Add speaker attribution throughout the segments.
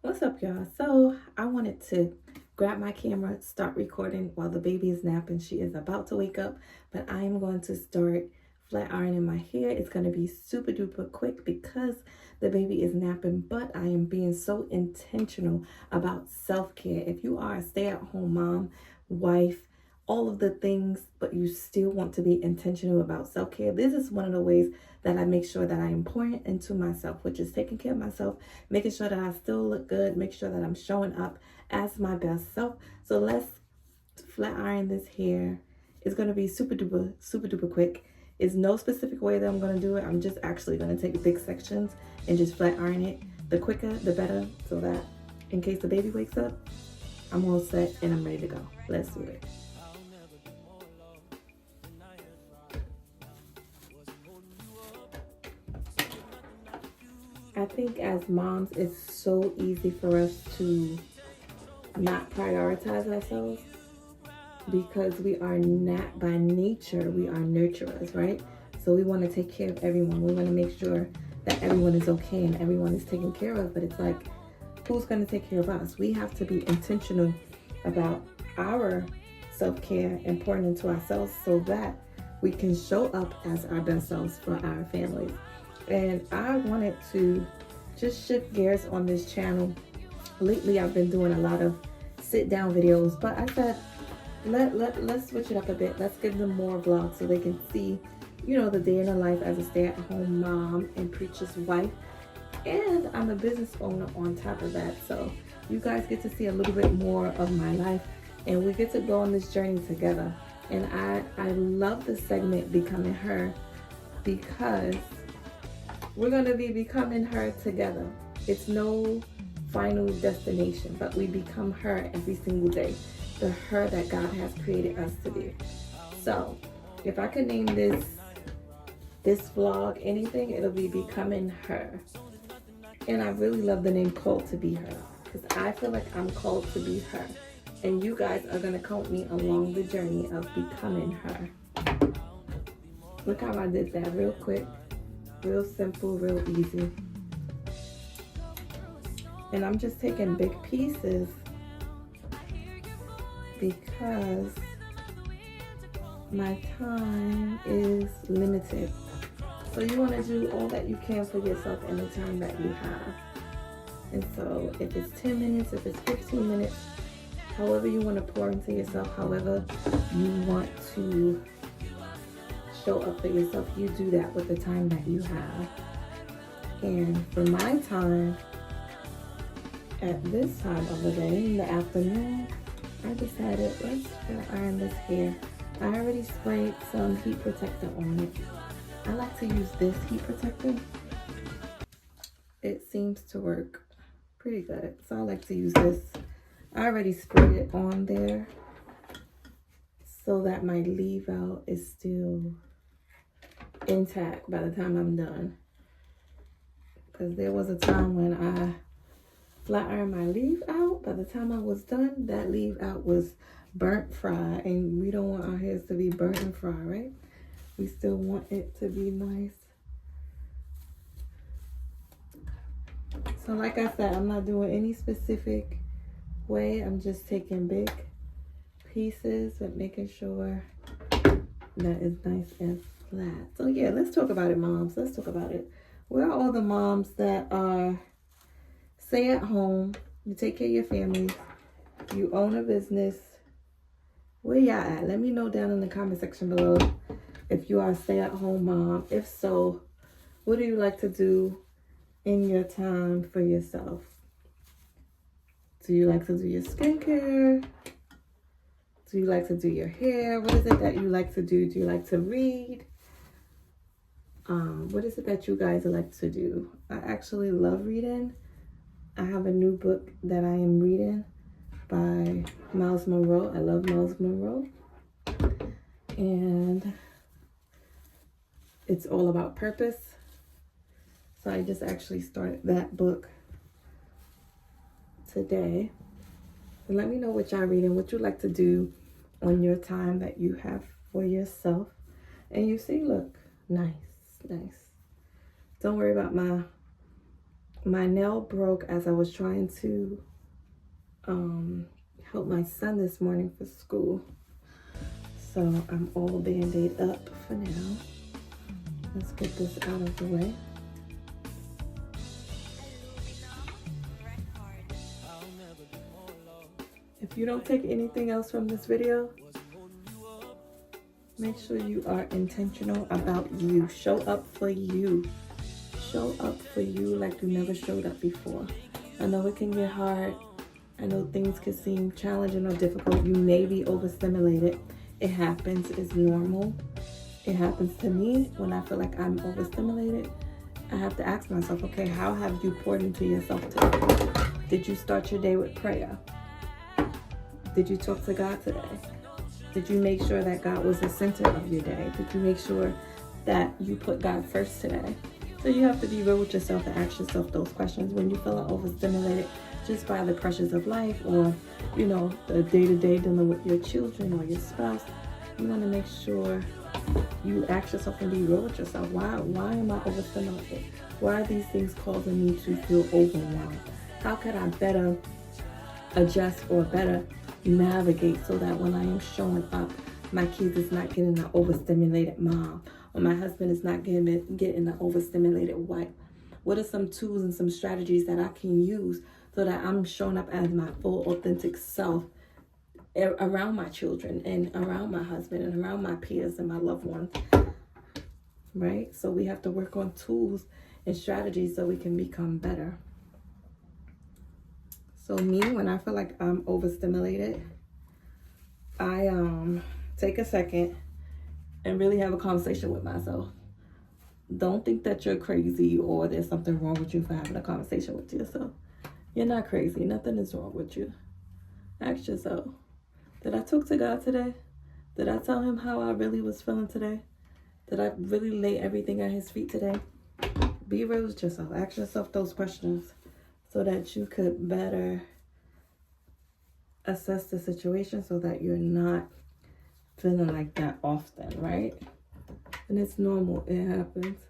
Speaker 1: What's up, y'all? So I wanted to grab my camera, start recording while the baby is napping. She is about to wake up, but I am going to start flat ironing my hair. It's going to be super duper quick because the baby is napping, but I am being so intentional about self-care. If you are a stay-at-home mom, wife, all of the things, but you still want to be intentional about self-care, this is one of the ways that I make sure that I am pouring into myself, which is taking care of myself, making sure that I still look good, make sure that I'm showing up as my best self. So let's flat iron this hair. It's going to be super duper quick. It's no specific way that I'm going to do it. I'm just actually going to take big sections and just flat iron it. The quicker, the better, so that in case the baby wakes up, I'm all set and I'm ready to go. Let's do it. I think as moms, it's so easy for us to not prioritize ourselves because we are not, by nature, we are nurturers, right? So we want to take care of everyone. We want to make sure that everyone is okay and everyone is taken care of. But it's like, who's going to take care of us? We have to be intentional about our self-care and pouring into ourselves so that we can show up as our best selves for our families. And I wanted to just shift gears on this channel. Lately, I've been doing a lot of sit-down videos, but I said, let's switch it up a bit. Let's give them more vlogs so they can see, the day in the life as a stay-at-home mom and preacher's wife. And I'm a business owner on top of that. So you guys get to see a little bit more of my life and we get to go on this journey together. And I love the segment Becoming Her because we're going to be becoming her together. It's no final destination, but we become her every single day. The her that God has created us to be. So if I could name this vlog anything, it'll be Becoming Her. And I really love the name Called to Be Her because I feel like I'm called to be her. And you guys are going to count me along the journey of becoming her. Look how I did that real quick, real simple, real easy. And I'm just taking big pieces because my time is limited. So you want to do all that you can for yourself in the time that you have. And so if it's 10 minutes, if it's 15 minutes, however you want to pour into yourself, however you want to show up for yourself, you do that with the time that you have. And for my time, at this time of the day, in the afternoon, I decided, let's iron this hair. I already sprayed some heat protector on it. I like to use this heat protector. It seems to work pretty good. So I like to use this. I already sprayed it on there so that my leave out is still intact by the time I'm done. Because there was a time when I flat ironed my leave out. By the time I was done, that leave out was burnt fry, and we don't want our hairs to be burnt and fried, right? We still want it to be nice. So like I said, I'm not doing any specific way. I'm just taking big pieces but making sure that it's nice and flat. So yeah, let's talk about it, moms. Let's talk about it. Where are all the moms that are stay at home, you take care of your family, you own a business? Where y'all at? Let me know down in the comment section below if you are a stay-at-home mom. If so, what do you like to do in your time for yourself? Do you like to do your skincare? Do you like to do your hair? What is it that you like to do? Do you like to read? What is it that you guys like to do? I actually love reading. I have a new book that I am reading by Miles Monroe. I love Miles Monroe. And it's all about purpose. So I just actually started that book today. And let me know what y'all reading, what you like to do on your time that you have for yourself. And you see, look, nice. Don't worry about my My nail broke as I was trying to help my son this morning for school. So I'm all band-aid up for now. Let's get this out of the way. If you don't take anything else from this video, make sure you are intentional about you. Show up for you. Show up for you like you never showed up before. I know it can get hard. I know things can seem challenging or difficult. You may be overstimulated. It happens. It's normal. It happens to me when I feel like I'm overstimulated. I have to ask myself, okay, how have you poured into yourself today? Did you start your day with prayer? Did you talk to God today? Did you make sure that God was the center of your day? Did you make sure that you put God first today? So you have to be real with yourself and ask yourself those questions when you feel overstimulated just by the pressures of life, or, you know, the day-to-day dealing with your children or your spouse. You want to make sure you ask yourself and be real with yourself. Why am I overstimulated? Why are these things causing me to feel overwhelmed? How could I better adjust or better navigate so that when I am showing up, my kids is not getting an overstimulated mom, or my husband is not getting an overstimulated wife? What are some tools and some strategies that I can use so that I'm showing up as my full authentic self around my children and around my husband and around my peers and my loved ones, right? So we have to work on tools and strategies so we can become better. So me, when I feel like I'm overstimulated, I take a second and really have a conversation with myself. Don't think that you're crazy or there's something wrong with you for having a conversation with yourself. You're not crazy. Nothing is wrong with you. Ask yourself, did I talk to God today? Did I tell him how I really was feeling today? Did I really lay everything at his feet today? Be real with yourself. Ask yourself those questions so that you could better assess the situation so that you're not feeling like that often, right? And it's normal. It happens.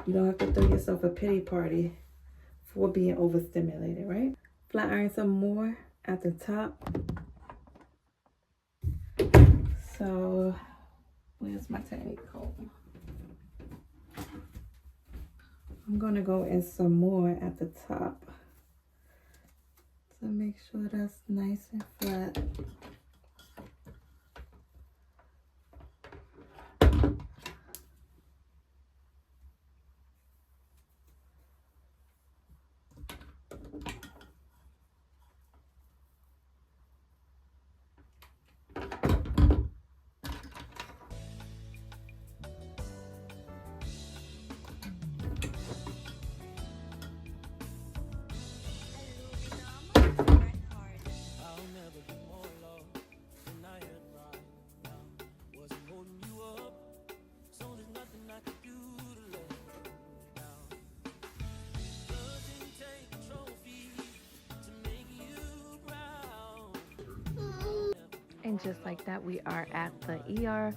Speaker 1: You don't have to throw yourself a pity party for being overstimulated, right? Flat iron some more at the top. So, where's my tiny comb? I'm gonna go in some more at the top to make sure that's nice and flat. And just like that, we are at the ER.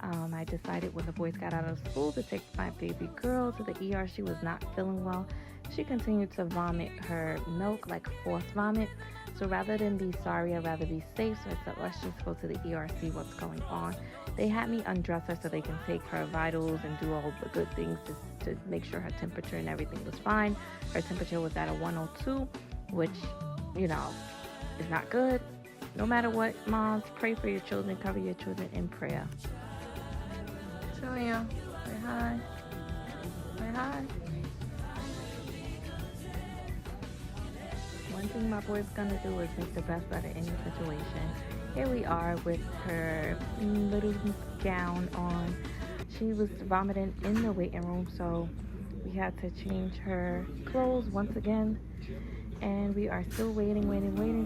Speaker 1: I decided when the boys got out of school to take my baby girl to the ER. She was not feeling well. She continued to vomit her milk, like forced vomit. So rather than be sorry, I'd rather be safe. So I said, let's just go to the ER, see what's going on. They had me undress her so they can take her vitals and do all the good things to make sure her temperature and everything was fine. Her temperature was at a 102, which, you know, is not good. No matter what, moms, pray for your children, cover your children in prayer. Julia, say hi. Say hi. One thing my boy's gonna do is make the best out of any situation. Here we are with her little gown on. She was vomiting in the waiting room, so we had to change her clothes once again. And we are still waiting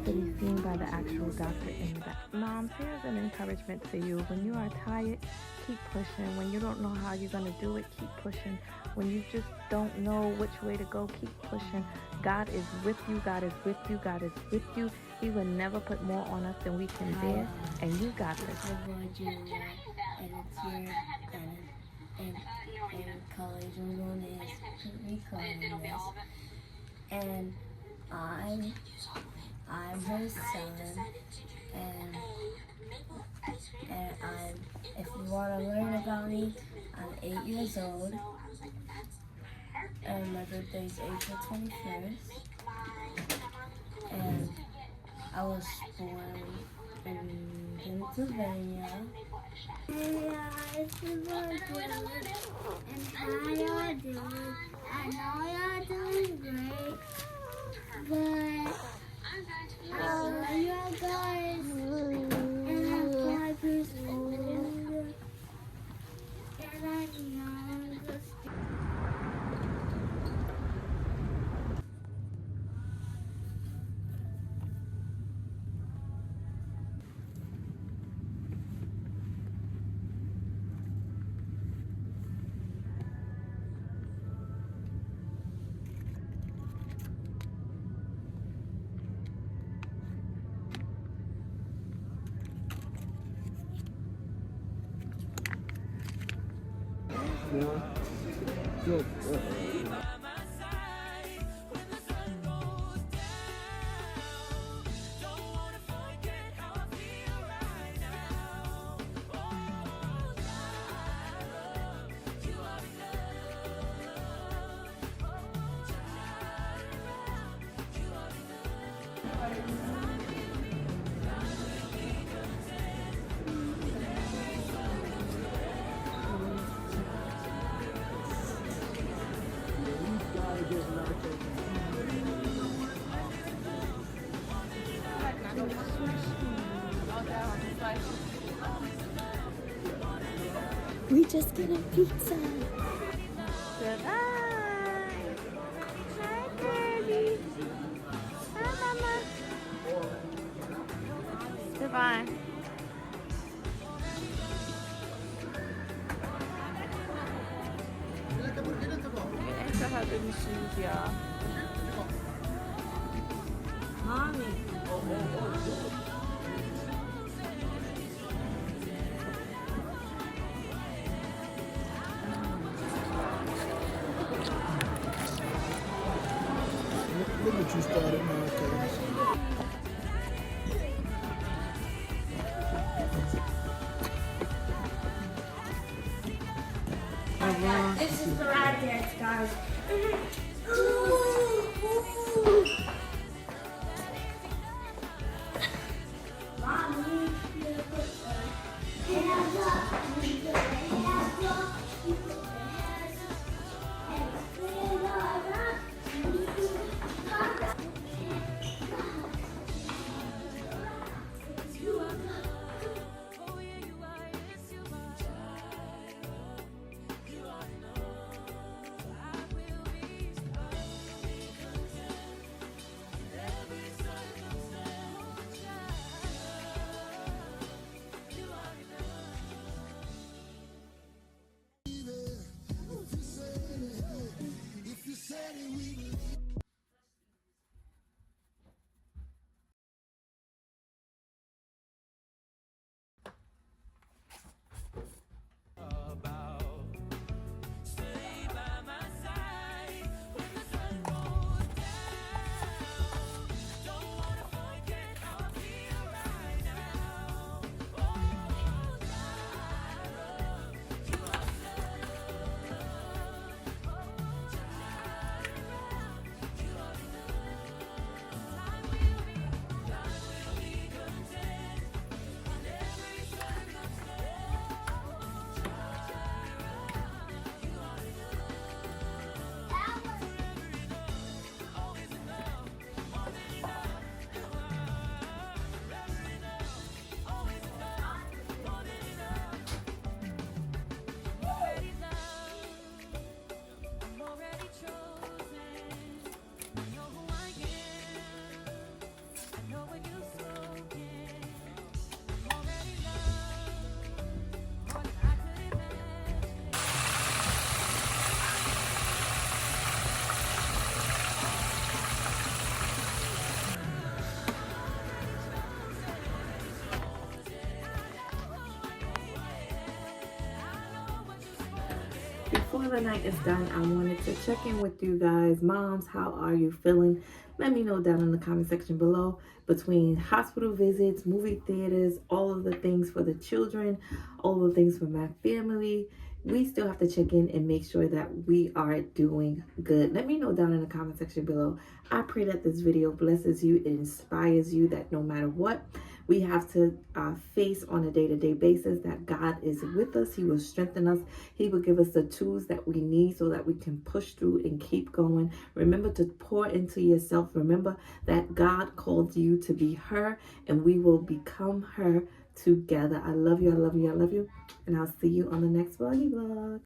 Speaker 1: to be seen by the actual doctor in that. Moms, here's an encouragement to you. When you are tired, keep pushing. When you don't know how you're going to do it, keep pushing. When you just don't know which way to go, keep pushing. God is with you. God is with you. God is with you. He will never put more on us than we can bear. And you got this.
Speaker 2: college. I'm going to pre-college, and I'm her son, and if you want to learn about me, I'm 8 years old, and my birthday is April 21st, and I was born in Pennsylvania. Yeah, it's my birthday, and how y'all doing? I know y'all doing great, but I love you guys, and I'm 5 years old, and I'm young.
Speaker 1: We just get a pizza.
Speaker 2: Goodbye. Hi, baby. Hi, Mama. Goodbye. Echt hard in de shoes, ja.
Speaker 1: Mommy.
Speaker 3: Look what you started now, cuz.
Speaker 2: This is the ride dance, guys. Mommy, you put the hands up. You put the hands up. You put the hands up. And spin around. You put the hands up.
Speaker 1: the night is done, I wanted to check in with you guys. Moms, how are you feeling? Let me know down in the comment section below. Between hospital visits, movie theaters, all of the things for the children, all the things for my family, we still have to check in and make sure that we are doing good. Let me know down in the comment section below. I pray that this video blesses you, it inspires you, that no matter what we have to face on a day-to-day basis, that God is with us. He will strengthen us. He will give us the tools that we need so that we can push through and keep going. Remember to pour into yourself. Remember that God called you to be her, and we will become her together. I love you. I love you. I love you. And I'll see you on the next vloggy vlog.